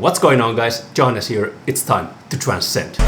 What's going on, guys? John is here. It's time to transcend.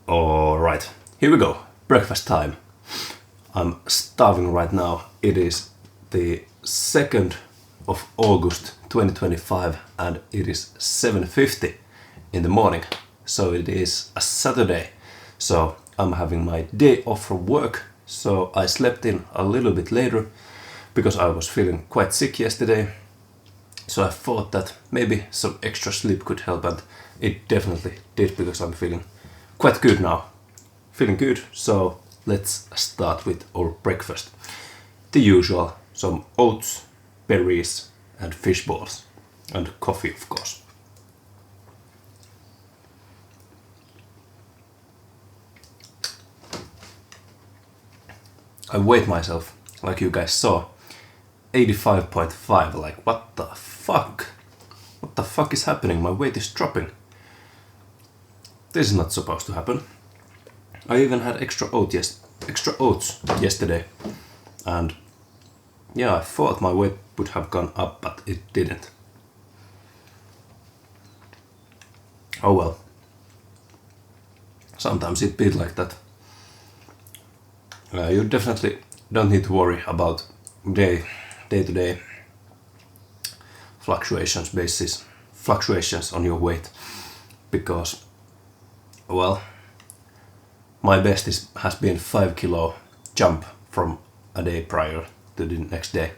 Alright, here we go. Breakfast time. I'm starving right now. It is the 2nd of August 2025 and it is 7:50 in the morning. So it is a Saturday. So I'm having my day off from work. So I slept in a little bit later because I was feeling quite sick yesterday. So I thought that maybe some extra sleep could help, and it definitely did because I'm feeling quite good now. Feeling good, so let's start with our breakfast. The usual, some oats, berries and fish balls. And coffee, of course. I weighed myself, like you guys saw, 85.5, like what the fuck? What the fuck is happening? My weight is dropping. This is not supposed to happen. I even had extra oats yesterday, and yeah, I thought my weight would have gone up, but it didn't. Oh well. Sometimes it be like that. You definitely don't need to worry about day-to-day fluctuations on your weight, because, well, my best has been 5 kilo jump from a day prior to the next day.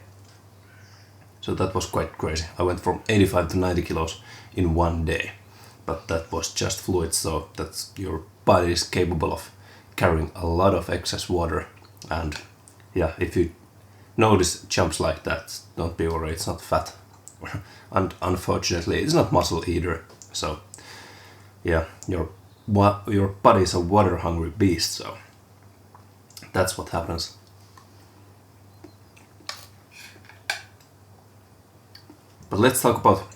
So that was quite crazy. I went from 85 to 90 kilos in one day, but that was just fluid, so that's your body is capable of carrying a lot of excess water. And yeah, if you notice jumps like that, don't be worried, it's not fat. And unfortunately, it's not muscle either. So yeah, your body is a water-hungry beast, so that's what happens. But let's talk about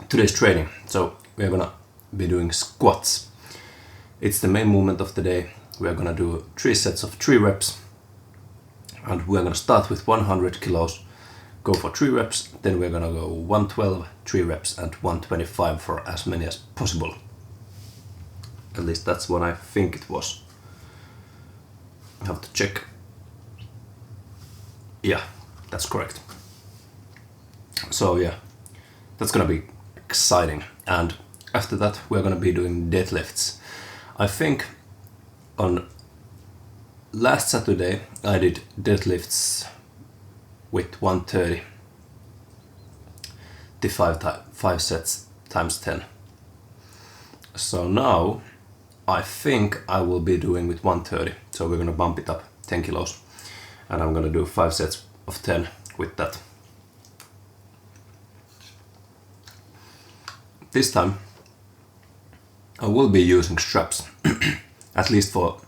today's training. So we're gonna be doing squats. It's the main movement of the day. We're gonna do 3 sets of 3 reps, and we're gonna start with 100 kilos, go for 3 reps, then we're gonna go 112, 3 reps and 125 for as many as possible. At least that's what I think it was. I have to check. Yeah, that's correct. So yeah, that's gonna be exciting. And after that we're gonna be doing deadlifts. I think on last Saturday I did deadlifts with 130, the 5 sets times 10. So now I think I will be doing with 130, so we're gonna bump it up 10 kilos, and I'm gonna do 5 sets of 10 with that. this time I will be using straps, at least for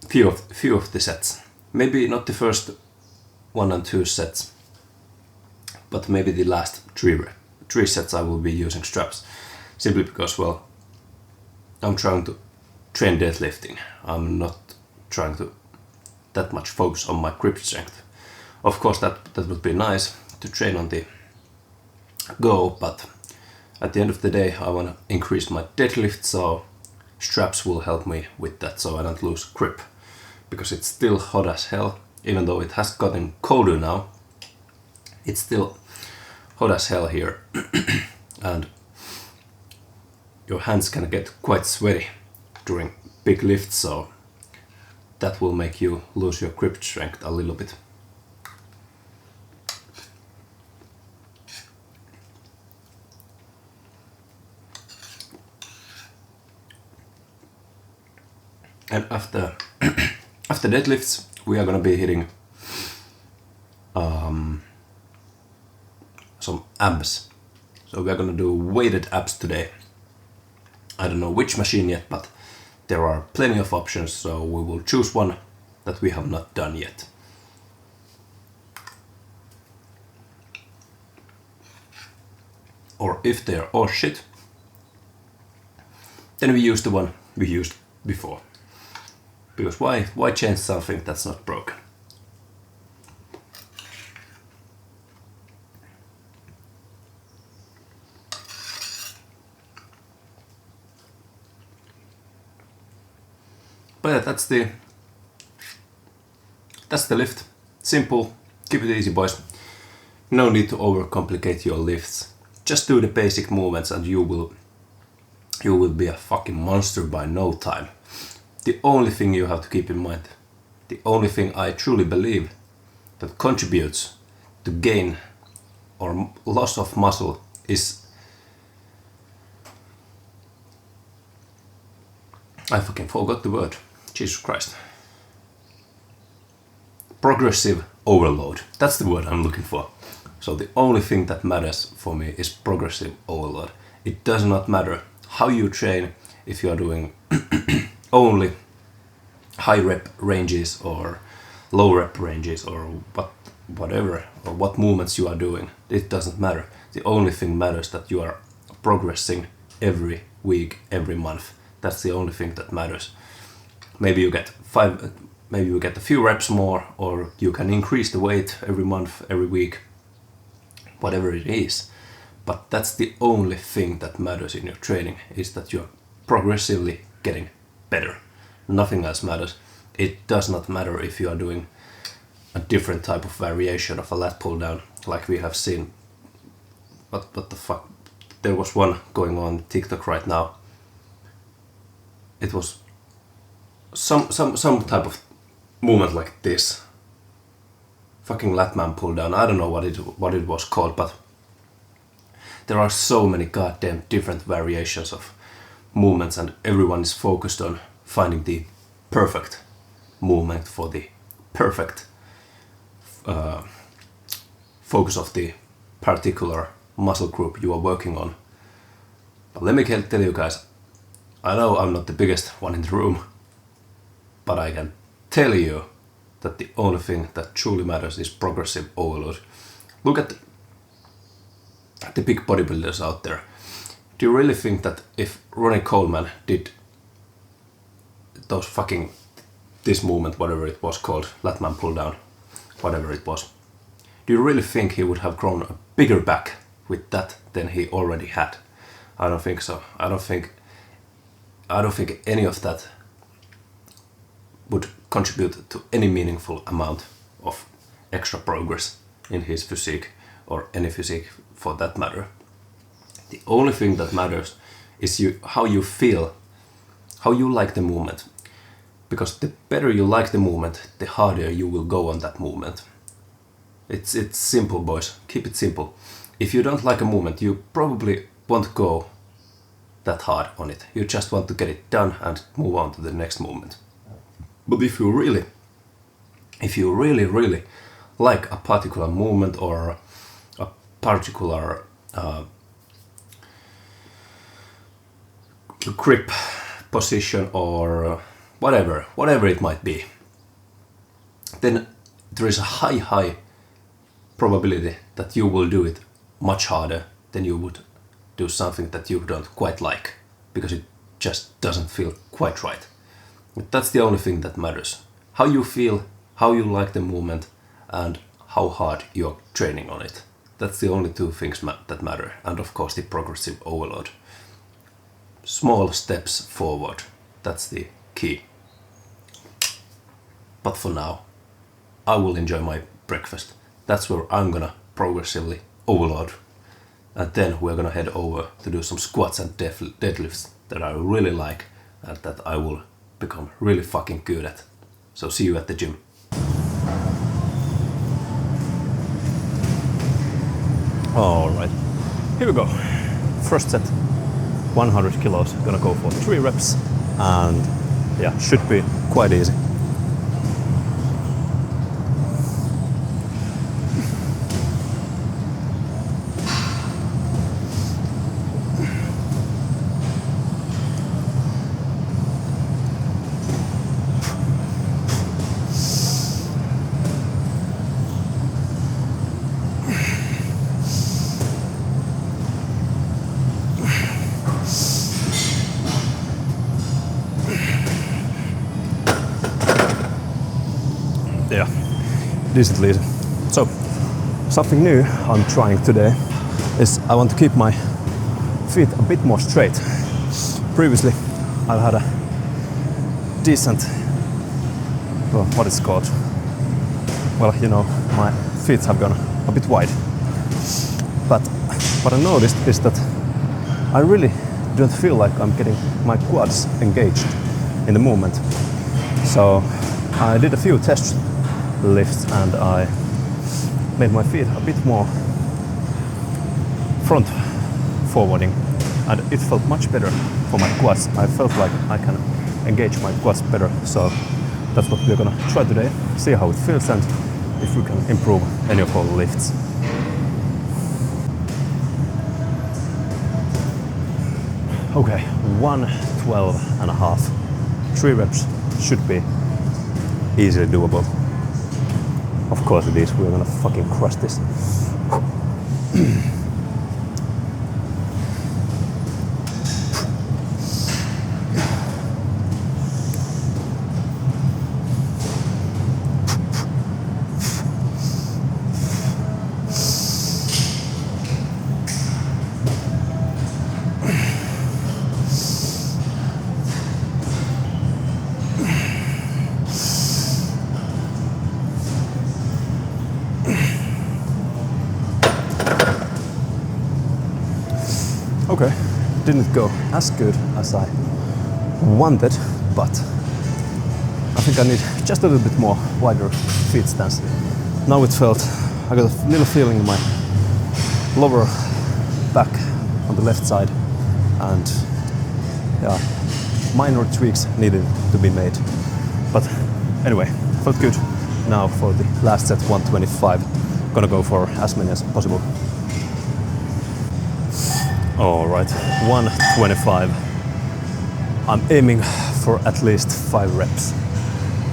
few of the sets. Maybe not the first 1 and 2 sets, but maybe the last 3 sets I will be using straps, simply because, well, I'm trying to train deadlifting. I'm not trying to that much focus on my grip strength. Of course that would be nice to train on the go, but at the end of the day I want to increase my deadlift, so straps will help me with that, so I don't lose grip, because it's still hot as hell. Even though it has gotten colder now, it's still hot as hell here and your hands can get quite sweaty during big lifts, so that will make you lose your grip strength a little bit. And after deadlifts, we are gonna be hitting some abs. So we are gonna do weighted abs today. I don't know which machine yet, but there are plenty of options, so we will choose one that we have not done yet. Or if they are all shit, then we use the one we used before. Because why change something that's not broken? But yeah, that's the lift. Simple, keep it easy, boys. No need to overcomplicate your lifts. Just do the basic movements and you will be a fucking monster by no time. The only thing you have to keep in mind, the only thing I truly believe that contributes to gain or loss of muscle is, I fucking forgot the word, Jesus Christ. Progressive overload, that's the word I'm looking for. So the only thing that matters for me is progressive overload. It does not matter how you train, if you are doing only high rep ranges or low rep ranges or whatever, or what movements you are doing. It doesn't matter. The only thing matters that you are progressing every week, every month. That's the only thing that matters. Maybe you get a few reps more, or you can increase the weight every month, every week, whatever it is. But that's the only thing that matters in your training, is that you're progressively getting better. Nothing else matters. It does not matter if you are doing a different type of variation of a lat pull down, like we have seen. What the fuck? There was one going on TikTok right now. It was some type of movement like this. Fucking latman pull down. I don't know what it was called, but there are so many goddamn different variations of movements, and everyone is focused on finding the perfect movement for the perfect focus of the particular muscle group you are working on. But let me tell you guys, I know I'm not the biggest one in the room, but I can tell you that the only thing that truly matters is progressive overload. Look at the big bodybuilders out there. Do you really think that if Ronnie Coleman did those fucking, this movement, whatever it was called, latman pull down, whatever it was, do you really think he would have grown a bigger back with that than he already had? I don't think so. I don't think any of that would contribute to any meaningful amount of extra progress in his physique, or any physique for that matter. The only thing that matters is how you feel, how you like the movement. Because the better you like the movement, the harder you will go on that movement. It's simple, boys. Keep it simple. If you don't like a movement, you probably won't go that hard on it. You just want to get it done and move on to the next movement. But if you really like a particular movement or a particular grip position or whatever it might be, then there is a high probability that you will do it much harder than you would do something that you don't quite like, because it just doesn't feel quite right. But that's the only thing that matters. How you feel, how you like the movement, and how hard you're training on it. That's the only two things that matter. And of course the progressive overload. Small steps forward. That's the key. But for now, I will enjoy my breakfast. That's where I'm gonna progressively overload. And then we're gonna head over to do some squats and deadlifts that I really like and that I will become really fucking good at. So see you at the gym. Alright, here we go. First set, 100 kilos. Gonna go for 3 reps and yeah, should be quite easy. Yeah, decently easy. So, something new I'm trying today is I want to keep my feet a bit more straight. Previously, I've had a decent, well, what is it called? Well, you know, my feet have gone a bit wide. But what I noticed is that I really don't feel like I'm getting my quads engaged in the movement. So I did a few test lifts and I made my feet a bit more front forwarding, and it felt much better for my quads. I felt like I can engage my quads better, so that's what we're gonna try today, see how it feels and if we can improve any of our lifts. Okay, 112.5. 3 reps should be easily doable. Of course it is, we're gonna fucking crush this. Okay, didn't go as good as I wanted, but I think I need just a little bit more wider feet stance. Now it felt, I got a little feeling in my lower back on the left side, and yeah, minor tweaks needed to be made. But anyway, felt good. Now for the last set, 125, gonna go for as many as possible. Alright, 125. I'm aiming for at least 5 reps.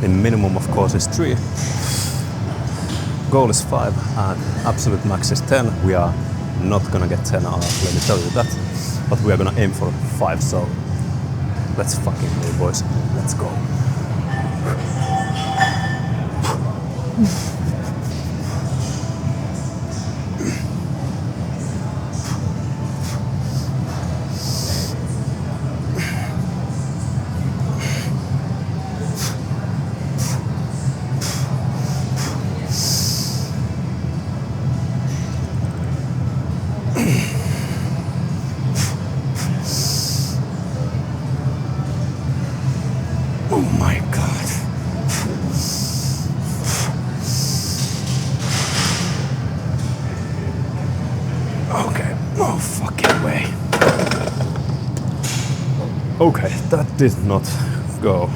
The minimum, of course, is 3. Goal is 5 and absolute max is 10. We are not gonna get 10 hours, let me tell you that. But we are gonna aim for 5, so let's fucking go, boys. Let's go. Oh my god. Okay, no fucking way. Okay, that did not go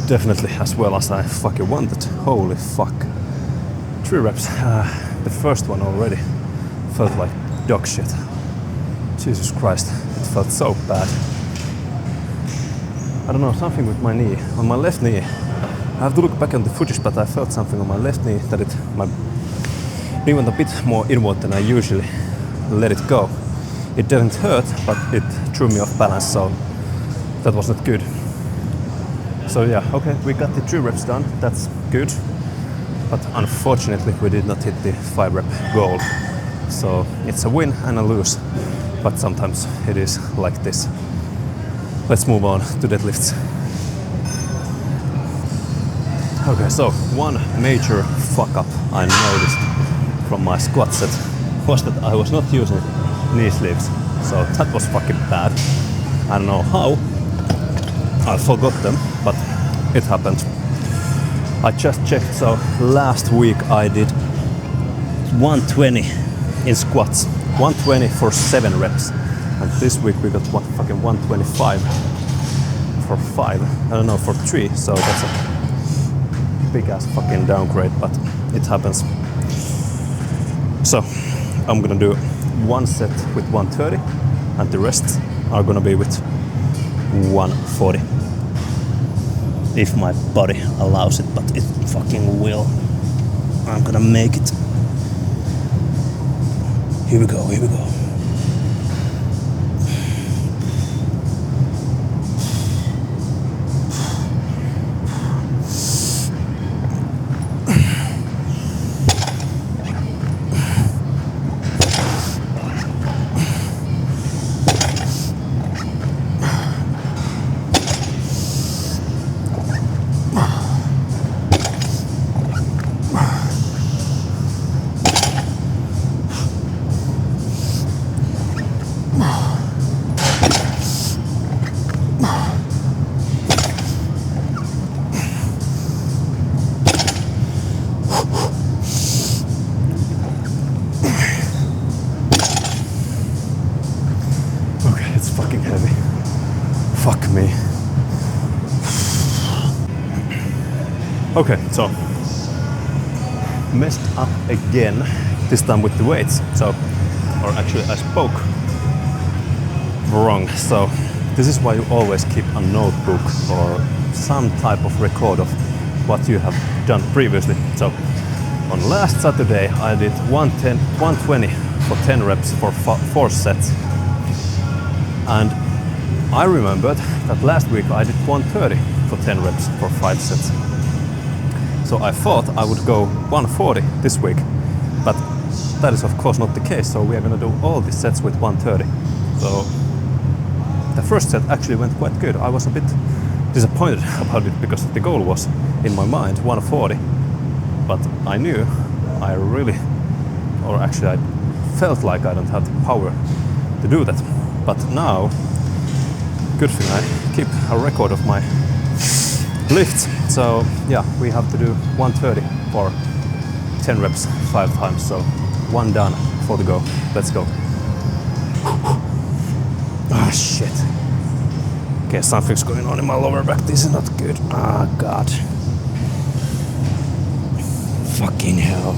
definitely as well as I fucking wanted. Holy fuck. 3 reps. The first one already felt like dog shit. Jesus Christ, it felt so bad. I don't know, something with my knee. On my left knee, I have to look back on the footage, but I felt something on my left knee that my knee went a bit more inward than I usually let it go. It didn't hurt, but it threw me off balance, so that was not good. So yeah, okay, we got the 3 reps done, that's good. But unfortunately, we did not hit the 5 rep goal. So it's a win and a lose, but sometimes it is like this. Let's move on to deadlifts. Okay, so one major fuck up I noticed from my squat set was that I was not using knee sleeves. So that was fucking bad. I don't know how. I forgot them, but it happened. I just checked, so last week I did 120 in squats. 120 for 7 reps. And this week we got fucking 125 for 5. I don't know, for 3. So that's a big ass fucking downgrade, but it happens. So I'm gonna do 1 set with 130 and the rest are gonna be with 140. If my body allows it, but it fucking will. I'm gonna make it. Here we go, here we go. Fuck me. Okay, so messed up again, this time with the weights. So, or actually I spoke wrong. So this is why you always keep a notebook or some type of record of what you have done previously. So on last Saturday I did 120 for 10 reps for 4 sets. And I remembered that last week I did 130 for 10 reps for 5 sets. So I thought I would go 140 this week, but that is of course not the case. So we are gonna do all the sets with 130. So the first set actually went quite good. I was a bit disappointed about it because the goal was in my mind 140, but I knew I really, or actually I felt like I don't have the power to do that. But now, good thing I keep a record of my lifts. So yeah, we have to do 130 for 10 reps 5 times. So 1 done for the go. Let's go. Ah, shit. Okay, something's going on in my lower back. This is not good. Ah, God. Fucking hell.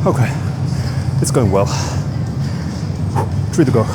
Okay, it's going well. 3 to go.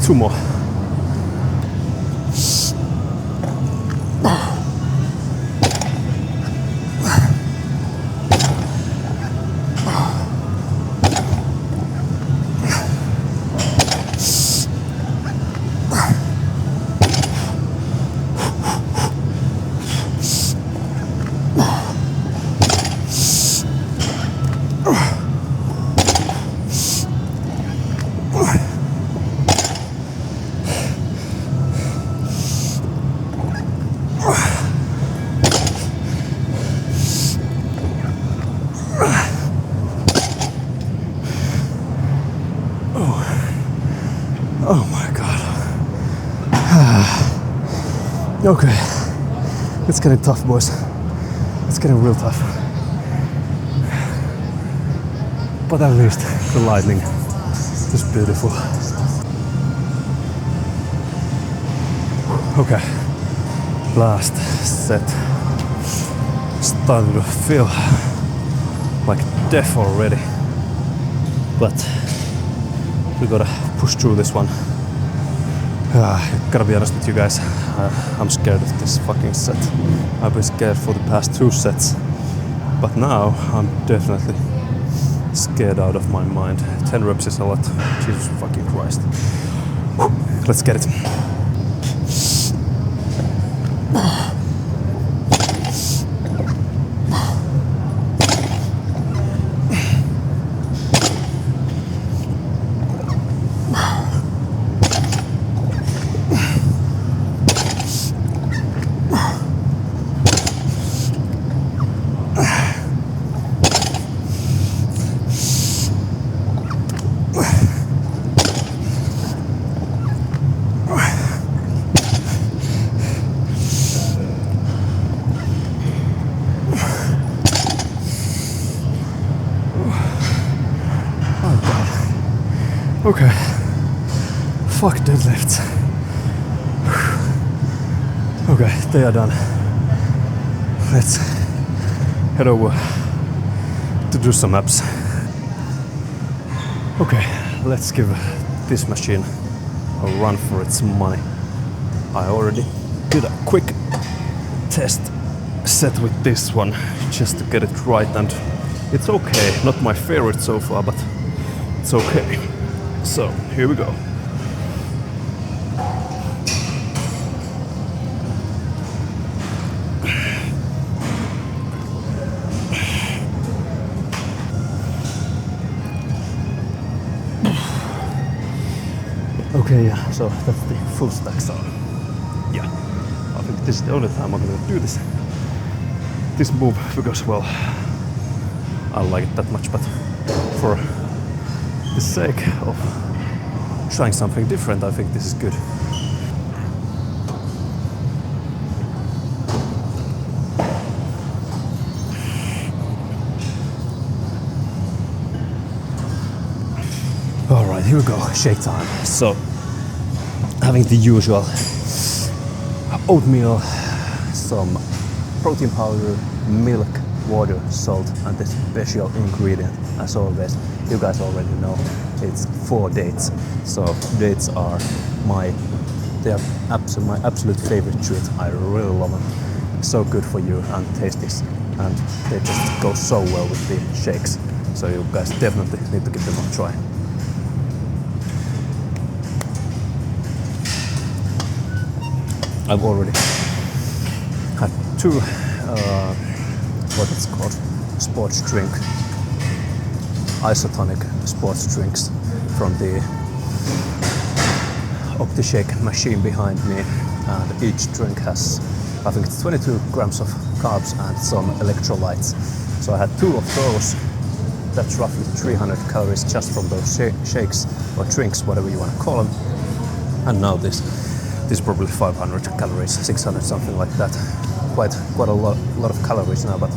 2 more. Oh my god. Okay. It's getting tough, boys. It's getting real tough. But at least the lightning is beautiful. Okay. Last set. Starting to feel like death already. But we gotta push through this one. Gotta be honest with you guys, I'm scared of this fucking set. I've been scared for the past 2 sets, but now I'm definitely scared out of my mind. 10 reps is a lot. Jesus fucking Christ. Let's get it. Okay. Fuck deadlifts. Okay, they are done. Let's head over to do some abs. Okay, let's give this machine a run for its money. I already did a quick test set with this one just to get it right, and it's okay. Not my favorite so far, but it's okay. So, here we go. Okay, yeah, so that's the full stack, so yeah, I think this is the only time I'm gonna do this move, because, well, I like it that much, but for the sake of trying something different, I think this is good. Alright, here we go, shake time. So, having the usual oatmeal, some protein powder, milk, water, salt, and the special ingredient, as always. You guys already know, it's 4 dates. So dates are my absolute favorite treat. I really love them. So good for you and tasty, and they just go so well with the shakes. So you guys definitely need to give them a try. I've already had 2 what it's called, sports drink, isotonic sports drinks from the OptiShake machine behind me, and each drink has, I think it's 22 grams of carbs and some electrolytes. So I had 2 of those. That's roughly 300 calories just from those shakes or drinks, whatever you want to call them. And now this is probably 500 calories, 600, something like that. Quite a lot of calories now, but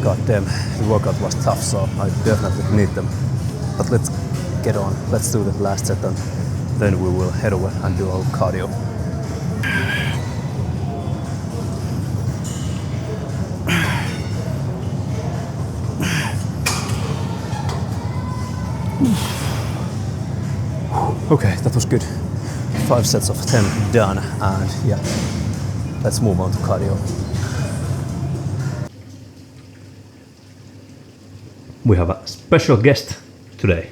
god damn, the workout was tough, so I definitely need them. But let's get on, let's do the last set, and then we will head over and do our cardio. Okay, that was good. 5 sets of 10 done, and yeah, let's move on to cardio. We have a special guest today.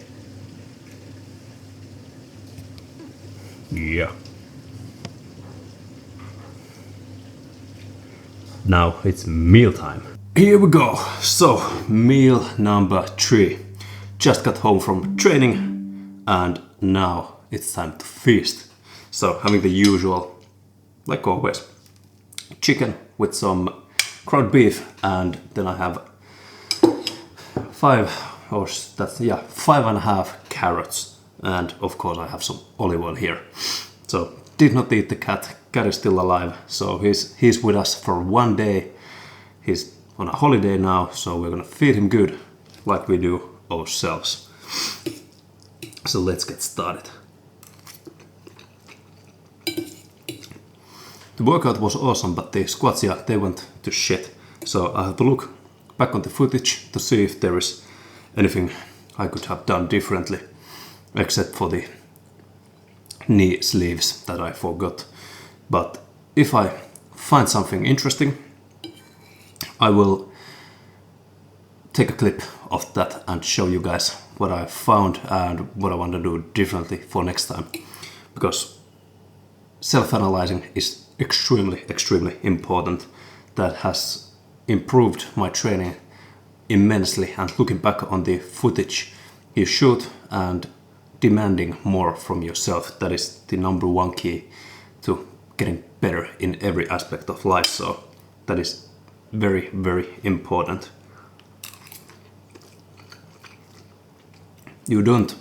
Yeah. Now it's meal time. Here we go. So, meal number 3. Just got home from training and now it's time to feast. So, having the usual, like always, chicken with some ground beef, and then I have 5.5 carrots, and of course I have some olive oil here. So, did not eat the cat. Cat is still alive, so he's with us for 1 day. He's on a holiday now, so we're gonna feed him good, like we do ourselves. So let's get started. The workout was awesome, but the squats, they went to shit. So I have to look back on the footage to see if there is anything I could have done differently, except for the knee sleeves that I forgot. But if I find something interesting, I will take a clip of that and show you guys what I found and what I want to do differently for next time. Because self-analyzing is extremely important. That has improved my training immensely, and looking back on the footage you shoot and demanding more from yourself, that is the number 1 key to getting better in every aspect of life. So that is very important. You don't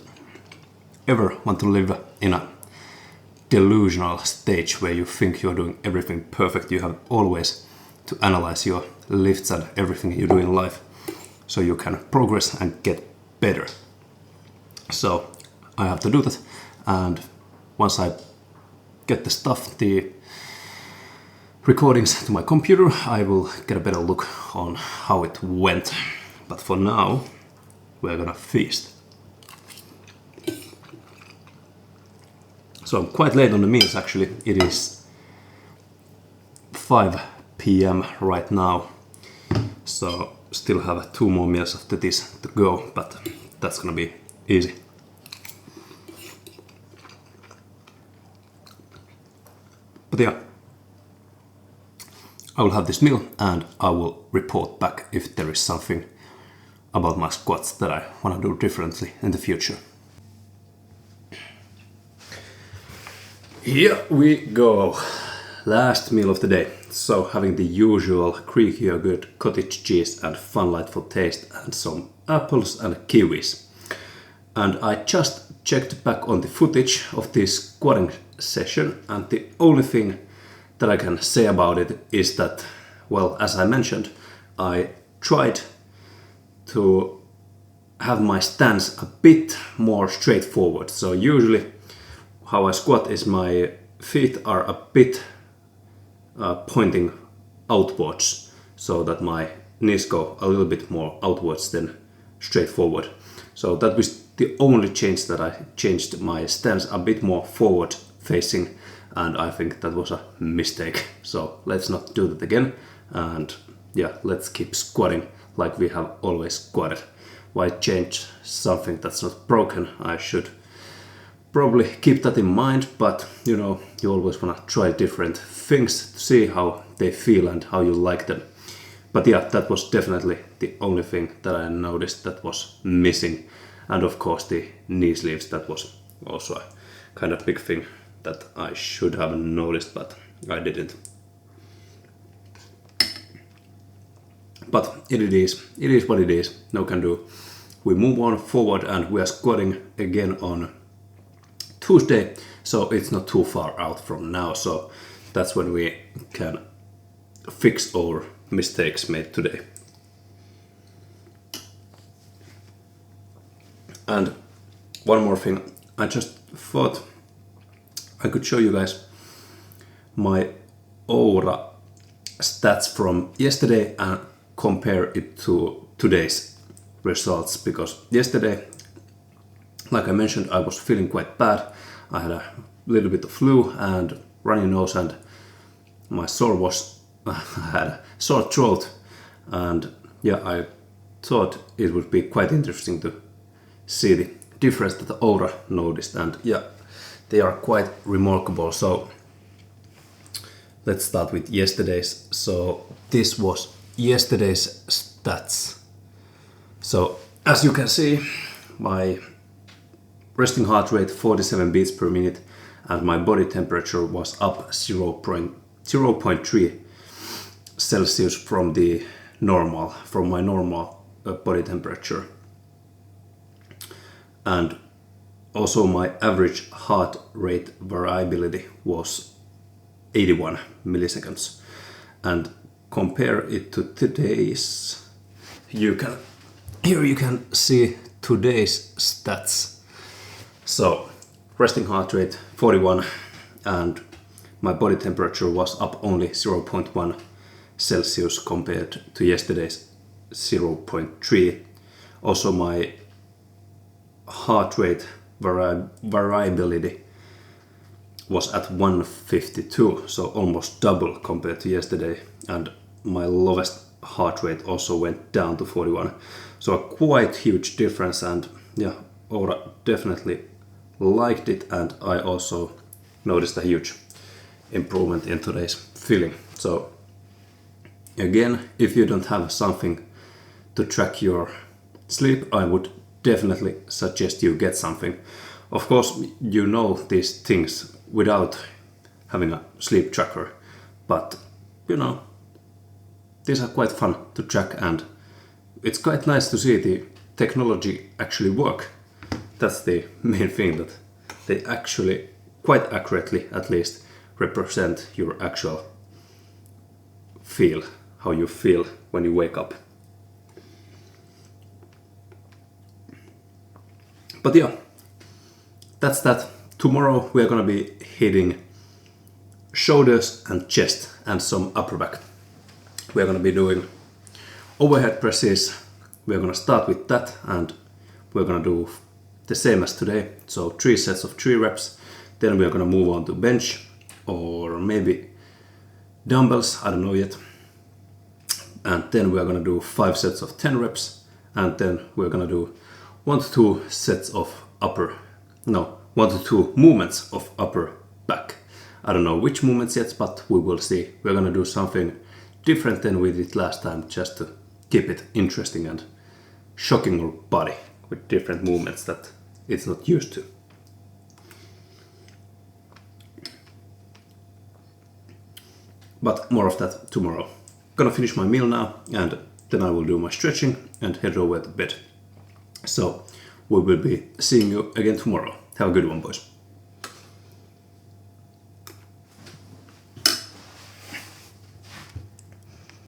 ever want to live in a delusional stage where you think you're doing everything perfect. You have always to analyze your lifts and everything you do in life so you can progress and get better. So I have to do that, and once I get the stuff, the recordings to my computer, I will get a better look on how it went. But for now, we're gonna feast. So I'm quite late on the meals actually. It is 5 p.m. right now. So still have 2 more meals after this to go, but that's gonna be easy. But yeah, I will have this meal and I will report back if there is something about my squats that I want to do differently in the future. Here we go. Last meal of the day. So having the usual Greek yogurt, cottage cheese and Funlight for taste, and some apples and kiwis. And I just checked back on the footage of this squatting session, and the only thing that I can say about it is that, well, as I mentioned, I tried to have my stance a bit more straightforward. So usually how I squat is my feet are a bit pointing outwards, so that my knees go a little bit more outwards than straightforward. So that was the only change, that I changed my stance a bit more forward facing, and I think that was a mistake. So let's not do that again, and yeah, let's keep squatting like we have always squatted. Why change something that's not broken? I should probably keep that in mind, but you know, you always want to try different things to see how they feel and how you like them. But yeah, that was definitely the only thing that I noticed that was missing. And of course the knee sleeves, that was also a kind of big thing that I should have noticed, but I didn't. But it is what it is, no can do. We move on forward and we are squatting again on Tuesday, so it's not too far out from now, so that's when we can fix our mistakes made today. And one more thing, I just thought I could show you guys my Oura stats from yesterday and compare it to today's results, because yesterday like I mentioned, I was feeling quite bad. I had a little bit of flu and runny nose, and my I had a sore throat, and yeah, I thought it would be quite interesting to see the difference that Oura noticed, and yeah, they are quite remarkable. So let's start with yesterday's. So this was yesterday's stats. So as you can see, my resting heart rate 47 beats per minute, and my body temperature was up 0.3 Celsius from my normal body temperature. And also my average heart rate variability was 81 milliseconds. And compare it to today's, here you can see today's stats. So resting heart rate 41, and my body temperature was up only 0.1 Celsius compared to yesterday's 0.3. Also my heart rate variability was at 152, so almost double compared to yesterday, and my lowest heart rate also went down to 41. So a quite huge difference, and yeah, Oura definitely liked it, and I also noticed a huge improvement in today's feeling. So again, if you don't have something to track your sleep, I would definitely suggest you get something. Of course, you know these things without having a sleep tracker, but you know, these are quite fun to track, and it's quite nice to see the technology actually work. That's the main thing, that they actually quite accurately at least represent your actual feel, how you feel when you wake up. But yeah, that's that. Tomorrow we are gonna be hitting shoulders and chest and some upper back. We are gonna be doing overhead presses. We are gonna start with that, and we're gonna do the same as today. So 3 sets of 3 reps. Then we are gonna move on to bench, or maybe dumbbells, I don't know yet. And then we are gonna do 5 sets of 10 reps, and then we're gonna do 1 to 2 movements of upper back. I don't know which movements yet, but we will see. We're gonna do something different than we did last time, just to keep it interesting and shocking our body with different movements that it's not used to. But more of that tomorrow. Gonna finish my meal now, and then I will do my stretching and head over to bed. So we will be seeing you again tomorrow. Have a good one, boys.